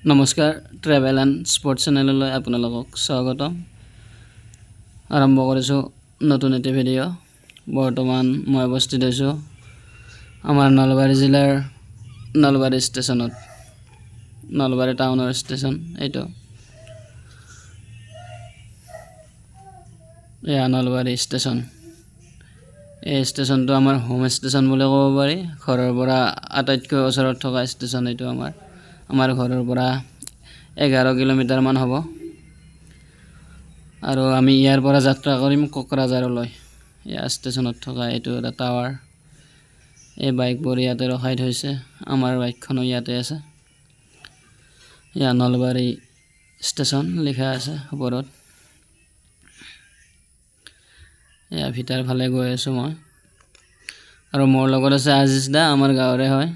নমস্কাৰ travel and sports চেনেললৈ আপোনালোকক স্বাগতম আৰম্ভ কৰিছোঁ নতুন এটি ভিডিঅ' বৰ্তমান মই অৱস্থিত হৈছোঁ আমাৰ নলবাৰী জিলাৰ নলবাৰী ষ্টেচনত নলবাৰী টাউনৰ ষ্টেচন এইটো এয়া নলবাৰী ষ্টেচন এই ষ্টেচনটো আমাৰ হোম ষ্টেচন বুলি ক'ব পাৰি ঘৰৰ পৰা আটাইতকৈ ওচৰত থকা ষ্টেচন এইটো আমাৰ ঘৰৰ পৰা 11 কিলোমিটাৰ মান হ'ব আৰু আমি ইয়াৰ পৰা যাত্ৰা কৰিম কোকৰাঝাৰলৈ এই ষ্টেচনত থকা এইটো এটা টাৱাৰ এই বাইকবোৰ ইয়াতে ৰখাই থৈছে আমাৰ বাইকখনো ইয়াতে আছে ইয়া নলবাৰী ষ্টেচন লিখা আছে ওপৰত ইয়া ভিতৰ ফালে গৈ আছোঁ মই আৰু মোৰ লগত আছে আজিজ দা আমাৰ গাঁৱৰে হয়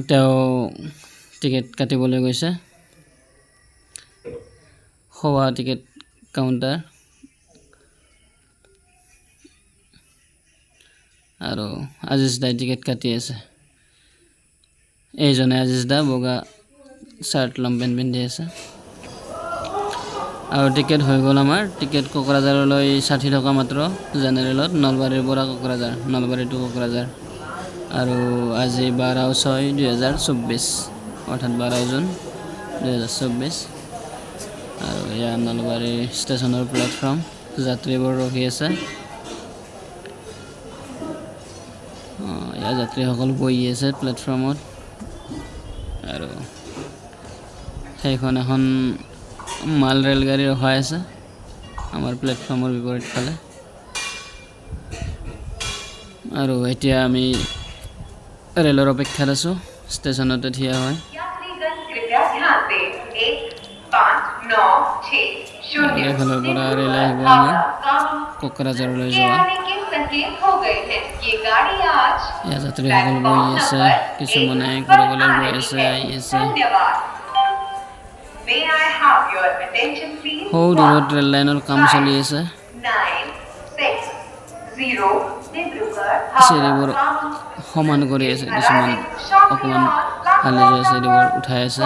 তেওঁ টিকেট কাটিবলৈ গৈছে খোৱা টিকেট কাউণ্টাৰ আৰু আজিজ দাই টিকেট কাটি আছে এইজনে আজিজ দা বগা চাৰ্ট লংপেণ্ট পিন্ধি আছে আৰু টিকেট হৈ গ'ল আমাৰ টিকেট কোকৰাঝাৰলৈ 60 টকা মাত্ৰ জেনেৰেলত নলবাৰীৰ পৰা কোকৰাঝাৰ নলবাৰী টু কোকৰাঝাৰ আৰু আজি 12/6/2024 অৰ্থাৎ 12 জুন 2024 আৰু ইয়া নলবাৰী ষ্টেচনৰ প্লেটফৰ্ম যাত্ৰীবোৰ ৰখি আছে ইয়া যাত্ৰীসকল বহি আছে প্লেটফৰ্মত আৰু সেইখন এখন মাল ৰেলগাড়ী ৰখাই আছে আমাৰ প্লেটফৰ্মৰ বিপৰীত ফালে আৰু এতিয়া আমি ৰেলৰ অপেক্ষাত আছোঁ ষ্টেচনতে থিয়া হয় এইফালৰ পৰা ৰেল আহিব আমাৰ কোকৰাঝাৰলৈ যোৱা ইয়াত যাত্ৰীসকল বহি আছে কিছুমানে ক'ৰবালৈ গৈ আছে আহি আছে সৌ দূৰত ৰেল লাইনৰ কাম চলি আছে চিৰিবোৰ সমান কৰি আছে কিছুমান অকণমান হালি যোৱা চিৰিবোৰ উঠাই আছে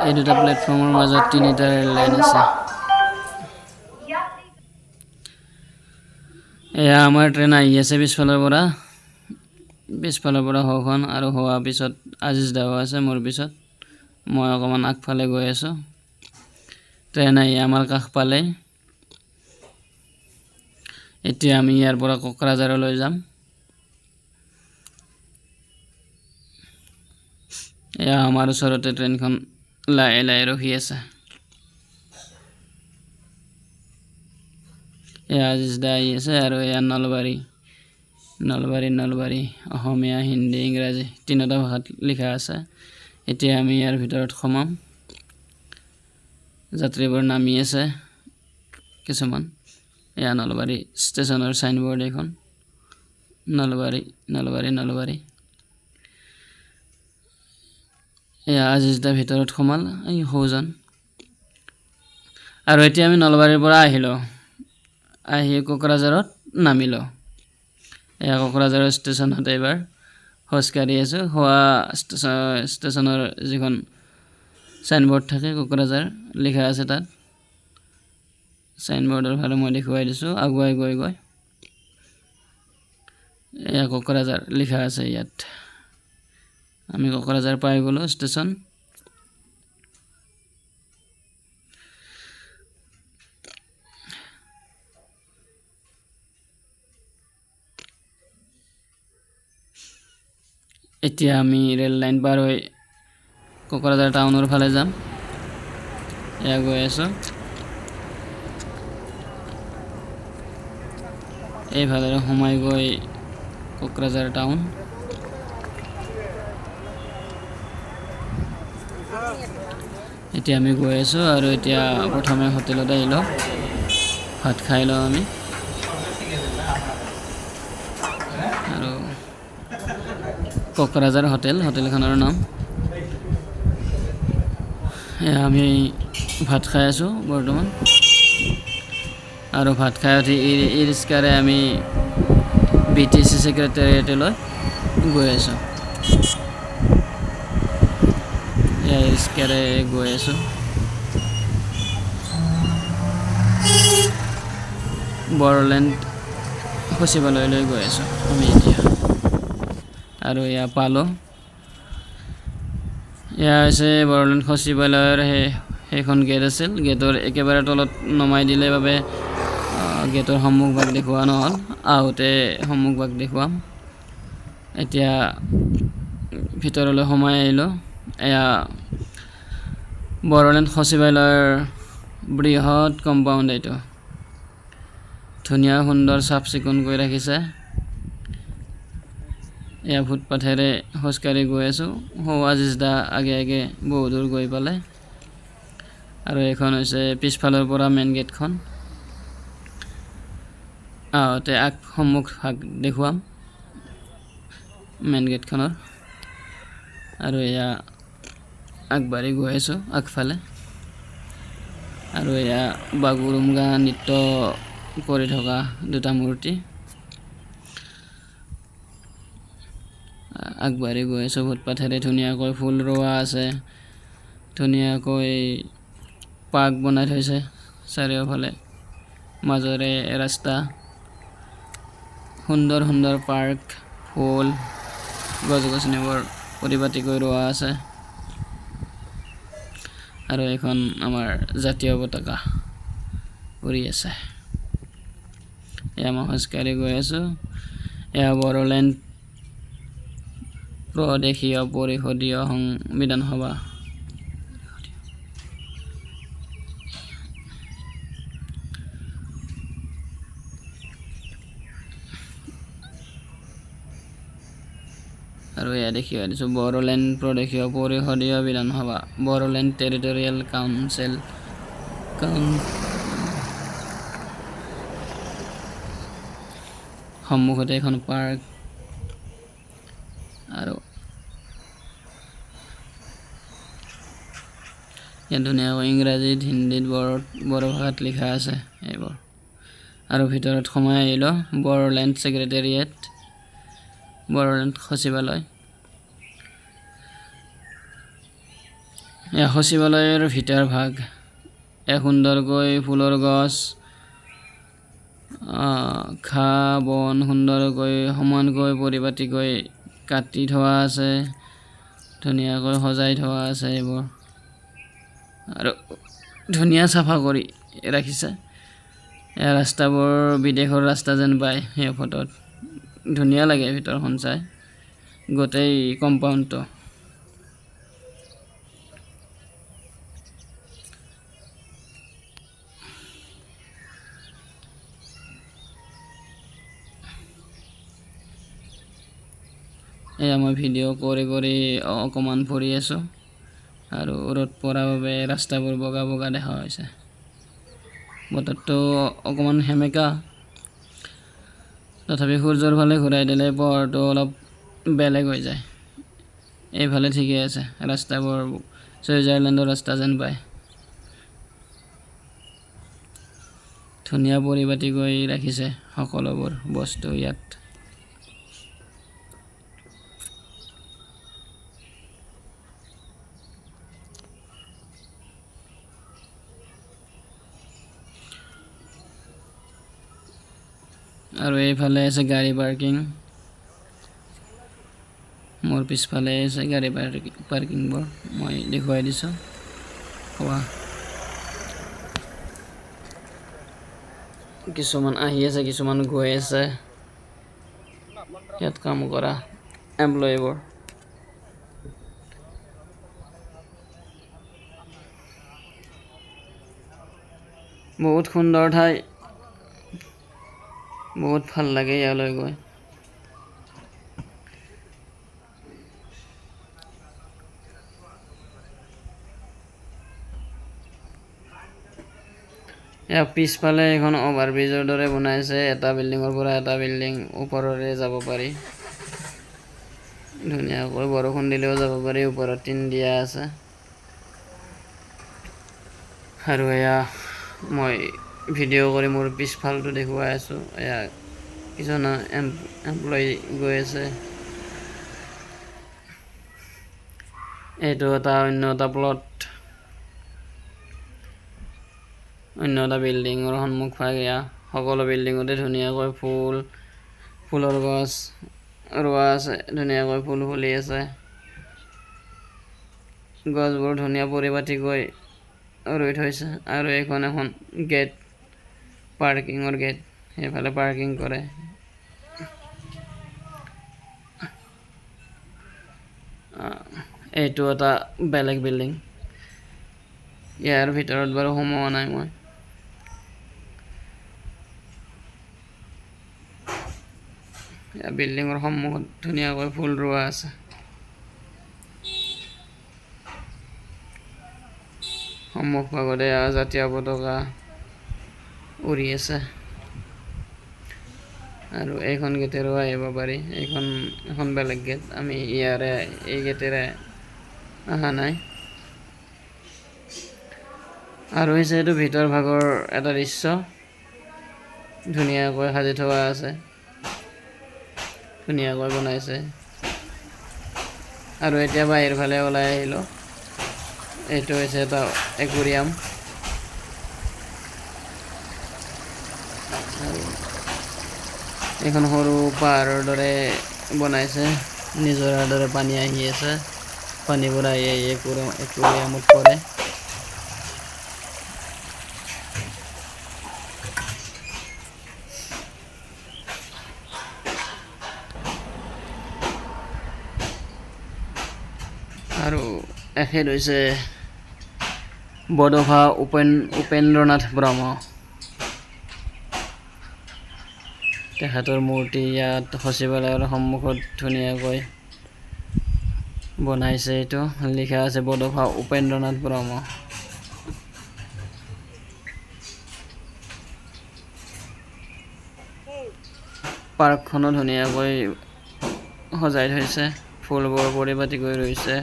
এই দুটা প্লেটফৰ্মৰ মাজত 3টা ৰেল লাইন আছে এয়া আমাৰ ট্ৰেইন আহি আছে পিছফালৰ পৰা হখন আৰু হোৱা পিছত আজিজ দাও আছে মোৰ পিছত মই অকণমান আগফালে গৈ আছোঁ ট্ৰেইন আহি আমাৰ কাষ পালে এতিয়া আমি ইয়াৰ পৰা কোকৰাঝাৰলৈ যাম এয়া আমাৰ ওচৰতে ট্ৰেইনখন লাহে লাহে ৰখি আছে এয়া আজিজ দা আহি আছে আৰু এয়া নলবাৰী অসমীয়া হিন্দী ইংৰাজী 3টা ভাষাত লিখা আছে এতিয়া আমি ইয়াৰ ভিতৰত সোমাম যাত্ৰীবোৰ নামি আছে কিছুমান এয়া নলবাৰী ষ্টেচনৰ চাইনবোৰ্ড এখন নলবাৰী এয়া আজিজ দা ভিতৰত সোমাল এই সৌজন আৰু এতিয়া আমি নলবাৰীৰ পৰা আহি কোকৰাঝাৰত নামিলোঁ এয়া কোকৰাঝাৰ ষ্টেচনত এইবাৰ খোজকাঢ়ি আছোঁ হোৱা ষ্টেচনৰ যিখন চাইনবোৰ্ড থাকে কোকৰাঝাৰ লিখা আছে তাত চাইনবোৰ্ডৰ ফালে মই দেখুৱাই দিছোঁ আগুৱাই গৈ এয়া কোকৰাঝাৰ লিখা আছে ইয়াত আমি কোকৰাঝাৰ পাই গ'লোঁ ষ্টেচন এতিয়া আমি ৰেল লাইন পাৰ হৈ কোকৰাঝাৰ টাউনৰ ফালে যাম এয়া গৈ আছোঁ এইফালে সোমাই গৈ কোকৰাঝাৰ টাউন এতিয়া আমি গৈ আছোঁ আৰু এতিয়া প্ৰথমে হোটেলত আহিলোঁ ভাত খাই লওঁ আমি আৰু কোকৰাঝাৰ হোটেলখনৰ নাম আমি ভাত খাই আছোঁ বৰ্তমান আৰু ভাত খাই উঠি ই ৰিক্সাৰে আমি BTC ছেক্ৰেটাৰিয়েটলৈ গৈ আছোঁ। ই ৰিক্সাৰে গৈ আছোঁ। বড়োলেণ্ড সচিবালয়লৈ গৈ আছোঁ আমি এতিয়া। আৰু এয়া পালোঁ। এয়া হৈছে বড়োলেণ্ড সচিবালয়ৰ সেইখন গেট আছিল। গেটৰ একেবাৰে তলত নমাই দিলে বাবে গেটৰ সন্মুখভাগ দেখুওৱা নহ'ল। আহোঁতে সন্মুখভাগ দেখুৱাম। এতিয়া ভিতৰলৈ সোমাই আহিলোঁ। এয়া বড়োলেণ্ড সচিবালয়ৰ বৃহৎ কম্পাউণ্ড এইটো। ধুনীয়া সুন্দৰ চাফ চিকুণ কৰি ৰাখিছে। এয়া ফুটপাথেৰে খোজকাঢ়ি গৈ আছোঁ। আজিজ দা আগে আগে বহু দূৰ গৈ পালে। আৰু এইখন হৈছে পিছফালৰ পৰা মেইন গেটখন। আহোঁতে সন্মুখ ভাগ দেখুৱাম মেইন গেটখনৰ। আৰু এয়া আগবাঢ়ি গৈ আছোঁ আগফালে। আৰু এয়া বাগৰুম্বা নৃত্য কৰি থকা দুটা মূৰ্তি। আগবাঢ়ি গৈ আছোঁ ফুটপাথেৰে। ধুনীয়াকৈ ফুল ৰোৱা আছে, ধুনীয়াকৈ পাৰ্ক বনাই থৈছে চাৰিওফালে, মাজৰে ৰাস্তা। সুন্দৰ সুন্দৰ পাৰ্ক, ফুল, গছ গছনিবোৰ পৰিপাটিকৈ ৰোৱা আছে। আৰু এখন আমাৰ জাতীয় পতাকা উৰি আছে। এয়া মই খোজকাঢ়ি গৈ আছোঁ। এয়া বড়োলেণ্ড প্ৰদেশীয় পৰিষদীয় বিধানসভা। আৰু এয়া দেখি আহিছোঁ বড়োলেণ্ড প্ৰদেশীয় পৰিষদীয় বিধানসভা, বড়োলেণ্ড টেৰিটৰিয়েল কাউন্সিল। সন্মুখতে এখন পাৰ্ক। আৰু ইয়াত ধুনীয়াকৈ ইংৰাজীত, হিন্দীত, বড়ো ভাষাত লিখা আছে এইবোৰ। আৰু ভিতৰত সোমাই আহিলোঁ বড়োলেণ্ড ছেক্ৰেটাৰিয়েট, বড়োলেণ্ড সচিবালয়। এয়া সচিবালয়ৰ ভিতৰ ভাগ। সুন্দৰকৈ ফুলৰ গছ, ঘাঁহ বন সুন্দৰকৈ সমানকৈ পৰিপাটিকৈ কাটি থোৱা আছে, ধুনীয়াকৈ সজাই থোৱা আছে এইবোৰ। আৰু ধুনীয়া চাফা কৰি ৰাখিছে। এয়া ৰাস্তাবোৰ বিদেশৰ ৰাস্তা যেন পায় সেই ফটোত। ধুনীয়া লাগে ভিতৰখন চাই, গোটেই কম্পাউণ্ডটো। এয়া মই ভিডিঅ' কৰি কৰি অকণমান ফুৰি আছোঁ। আৰু ৰ'দ পৰাৰ বাবে ৰাস্তাবোৰ বগা বগা দেখা হৈছে। বতৰটো অকণমান সেমেকা, তথাপি সূৰ্যৰ ফালে ঘূৰাই দিলে পোহৰটো অলপ বেলেগ হৈ যায়। এইফালে ঠিকে আছে, ৰাস্তাবোৰ ছুইজাৰলেণ্ডৰ ৰাস্তা যেন পায়। ধুনীয়া পৰিপাটিকৈ ৰাখিছে সকলোবোৰ বস্তু ইয়াত। আৰু এইফালে আছে গাড়ী পাৰ্কিং। মোৰ পিছফালে আছে গাড়ী পাৰ্কিংবোৰ, মই দেখুৱাই দিছোঁ। কিছুমান আহি আছে, কিছুমান গৈ আছে ইয়াত কাম কৰা এমপ্লয়ীবোৰ। বহুত সুন্দৰ ঠাই, বহুত ভাল লাগে ইয়ালৈ গৈ। ইয়াৰ পিছফালে এখন অভাৰব্ৰিজৰ দৰে বনাইছে। এটা বিল্ডিঙৰ পৰা এটা বিল্ডিং ওপৰৰে যাব পাৰি। ধুনীয়াকৈ বৰষুণ দিলেও যাব পাৰি, ওপৰত টিন দিয়া আছে। আৰু এয়া মই ভিডিঅ' কৰি মোৰ পিছফালটো দেখুৱাই আছোঁ। এয়া কিছুমান এমপ্লয়ী গৈ আছে। এইটো অন্য এটা প্লট, অন্য এটা বিল্ডিঙৰ সন্মুখভাগ। এয়া সকলো বিল্ডিঙতে ধুনীয়াকৈ ফুলৰ গছ ৰোৱা আছে, ধুনীয়াকৈ ফুল ফুলি আছে। গছবোৰ ধুনীয়া পৰিপাটিকৈ ৰুই থৈছে। আৰু এইখন এখন গেট, পাৰ্কিঙৰ গেট, সেইফালে পাৰ্কিং কৰে। এইটো এটা বেলেগ বিল্ডিং, ইয়াৰ ভিতৰত বাৰু সোমোৱা নাই মই। বিল্ডিঙৰ সন্মুখত ধুনীয়াকৈ ফুল ৰোৱা আছে। সন্মুখভাগতে জাতীয় পতাকা উৰি আছে। আৰু এইখন গেটেৰেও আহিব পাৰি। এখন বেলেগ গেট, আমি এই গেটেৰে অহা নাই। আৰু হৈছে এইটো ভিতৰ ভাগৰ এটা দৃশ্য, ধুনীয়াকৈ সাজি থোৱা আছে, ধুনীয়াকৈ বনাইছে। আৰু এতিয়া বাহিৰ ফালে ওলাই আহিলোঁ। এইটো হৈছে এটা একুৰিয়াম। এইখন সৰু পাহাৰৰ দৰে বনাইছে, নিজৰাৰ দৰে পানী আহি আছে। পানীবোৰ আহি একুৰিয়ামত পৰে। আৰু এখেত হৈছে বডোফা উপেন্দ্ৰনাথ ব্ৰহ্ম। তেখেতৰ মূৰ্তি ইয়াত সচিবালয়ৰ সন্মুখত ধুনীয়াকৈ বনাইছে। এইটো লিখা আছে বডোফা উপেন্দ্ৰনাথ ব্ৰহ্ম। পাৰ্কখনো ধুনীয়াকৈ সজাই থৈছে, ফুলবোৰ পৰিপাটিকৈ ৰৈছে।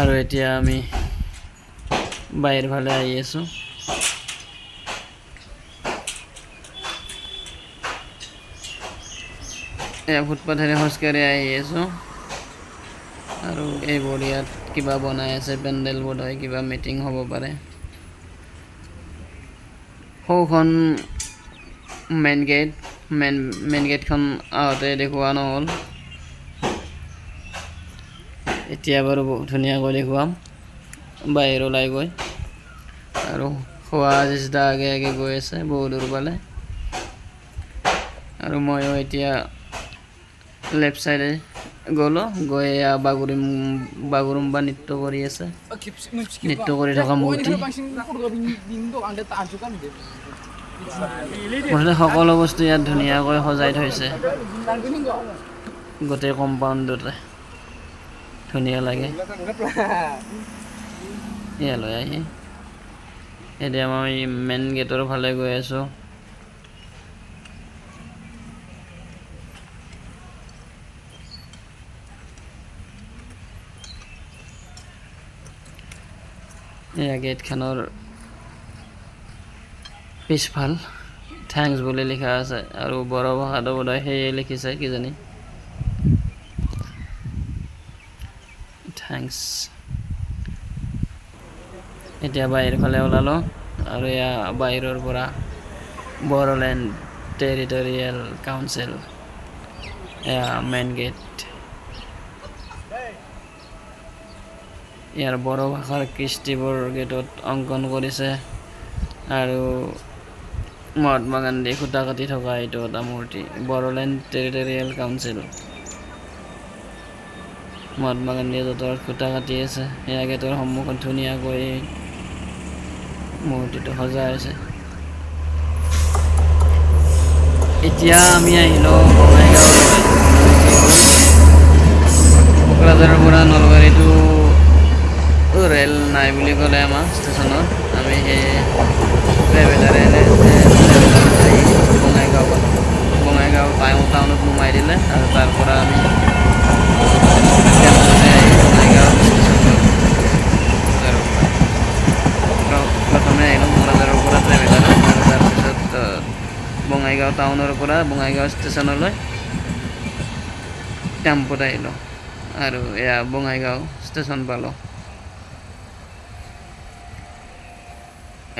আৰু এতিয়া আমি বাহিৰ ফালে আহি আছোঁ। এয়া ফুটপাথেৰে খোজকাঢ়ি আহি আছোঁ। আৰু এইবোৰ ইয়াত কিবা বনাই আছে, পেণ্ডেল বোধ হয়, কিবা মিটিং হ'ব পাৰে। সৌখন মেইন গেটখন আহোঁতে দেখুওৱা নহ'ল, এতিয়া বাৰু ধুনীয়াকৈ দেখুৱাম বাহিৰ ওলাই গৈ। আৰু খোৱা যিচটা আগে আগে গৈ আছে বহু দূৰ পালে। আৰু ময়ো এতিয়া লেফ্ট চাইডে গ'লোঁ, গৈ এয়া বাগৰুম্বা নৃত্য কৰি আছে। নৃত্য কৰি থকা মূৰ্তি। মুঠতে সকলো বস্তু ইয়াত ধুনীয়াকৈ সজাই থৈছে, গোটেই কম্পাউণ্ডটোতে ধুনীয়া লাগে। ইয়ালৈ আহি এতিয়া মই মেইন গেটৰ ফালে গৈ আছোঁ। এয়া গেটখনৰ পিছফাল থেংকছ বুলি লিখা আছে। আৰু বড়ো ভাষাটো বোধ হয় সেয়ে লিখিছে কিজানি, থেংকছ। এতিয়া বাহিৰ ফালে ওলালোঁ। আৰু এয়া বাহিৰৰ পৰা বড়োলেণ্ড টেৰিটৰিয়েল কাউন্সিল, এয়া মেইন গেট। ইয়াৰ বড়ো ভাষাৰ কৃষ্টিবোৰ গেটত অংকন কৰিছে। আৰু মহাত্মা গান্ধী খুটা কাটি থকা এইটো এটা মূৰ্তি, বড়োলেণ্ড টেৰিটৰিয়েল কাউন্সিল। মহাত্মা গান্ধীয়ে য'ত খুটা কাটি আছে, এয়া গেটৰ সন্মুখত ধুনীয়াকৈ মূৰ্তিটো সজাই আছে। এতিয়া আমি আহিলোঁ বঙাইগাঁৱলৈ। কোকৰাঝাৰৰ পৰা নলবাৰীটো ৰেল নাই বুলি ক'লে আমাৰ ষ্টেচনত, আমি সেই ট্ৰেভেলাৰে বঙাইগাঁও পালোঁ। বঙাইগাঁও টাউনত সোমাই দিলে, আৰু তাৰ পৰা আমি বঙাইগাঁও ষ্টেচন পালোঁ। টাউনৰ পৰা বঙাইগাঁও ষ্টেচনলৈ টেম্পোত আহিলোঁ আৰু এয়া বঙাইগাঁও ষ্টেচন পালোঁ।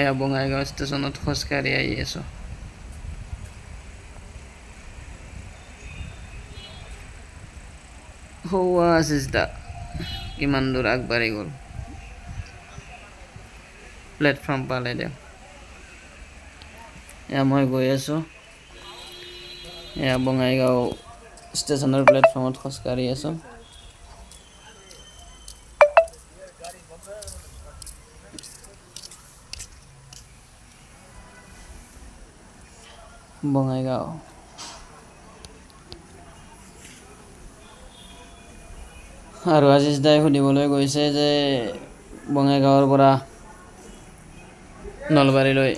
এয়া বঙাইগাঁও ষ্টেচনত খোজকাঢ়ি আহি আছোঁ। আশিস দা কিমান দূৰ আগবাঢ়ি গ'ল, প্লেটফৰ্ম পালে দিয়ক। এয়া মই গৈ আছোঁ, এয়া বঙাইগাঁও ষ্টেচনৰ প্লেটফৰ্মত খোজকাঢ়ি আছোঁ। বঙাইগাঁও আৰু আশিস দাই সুধিবলৈ গৈছে যে বঙাইগাঁৱৰ পৰা নলবাৰীলৈ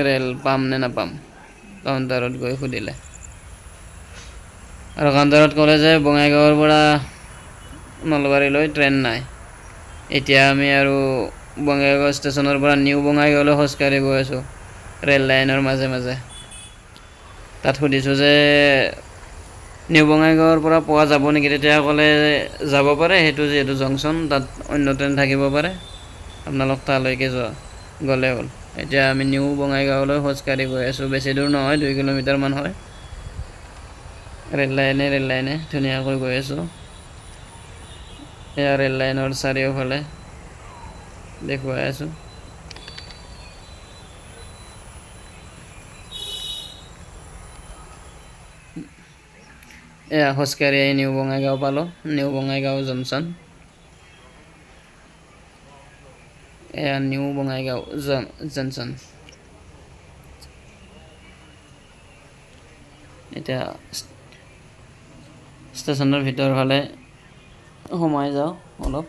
ৰেল পাম নে নাপাম, কাউণ্টাৰত গৈ সুধিলে আৰু কাউণ্টাৰত ক'লে যে বঙাইগাঁৱৰ পৰা নলবাৰীলৈ ট্ৰেইন নাই। এতিয়া আমি আৰু বঙাইগাঁও ষ্টেচনৰ পৰা নিউ বঙাইগাঁৱলৈ খোজকাঢ়ি গৈ আছোঁ ৰেল লাইনৰ মাজে মাজে। তাত সুধিছোঁ যে নিউ বঙাইগাঁৱৰ পৰা পোৱা যাব নেকি, তেতিয়া ক'লে যাব পাৰে, সেইটো যিহেতু জংচন তাত অন্য ট্ৰেইন থাকিব পাৰে, আপোনালোক তালৈকে গ'লে হ'ল। এতিয়া আমি নিউ বঙাইগাঁৱলৈ খোজকাঢ়ি গৈ আছোঁ, বেছি দূৰ নহয়, 2 কিলোমিটাৰমান হয়। ৰেল লাইনে ধুনীয়াকৈ গৈ আছোঁ। এয়া ৰেল লাইনৰ চাৰিওফালে দেখুৱাই আছোঁ। এয়া খোজকাঢ়ি আহি নিউ বঙাইগাঁও পালোঁ, নিউ বঙাইগাঁও জংচন। এয়া নিউ বঙাইগাঁও জংচন। এতিয়া ষ্টেচনৰ ভিতৰ ফালে সোমাই যাওঁ অলপ।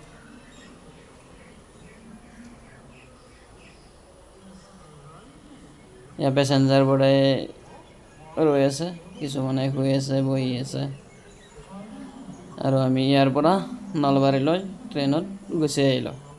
ইয়াৰ পেচেঞ্জাৰবোৰে ৰৈ আছে, কিছুমানে শুই আছে, বহি আছে আৰু আমি ইয়াৰ পৰা নলবাৰীলৈ ট্ৰেইনত গুচি আহিলোঁ।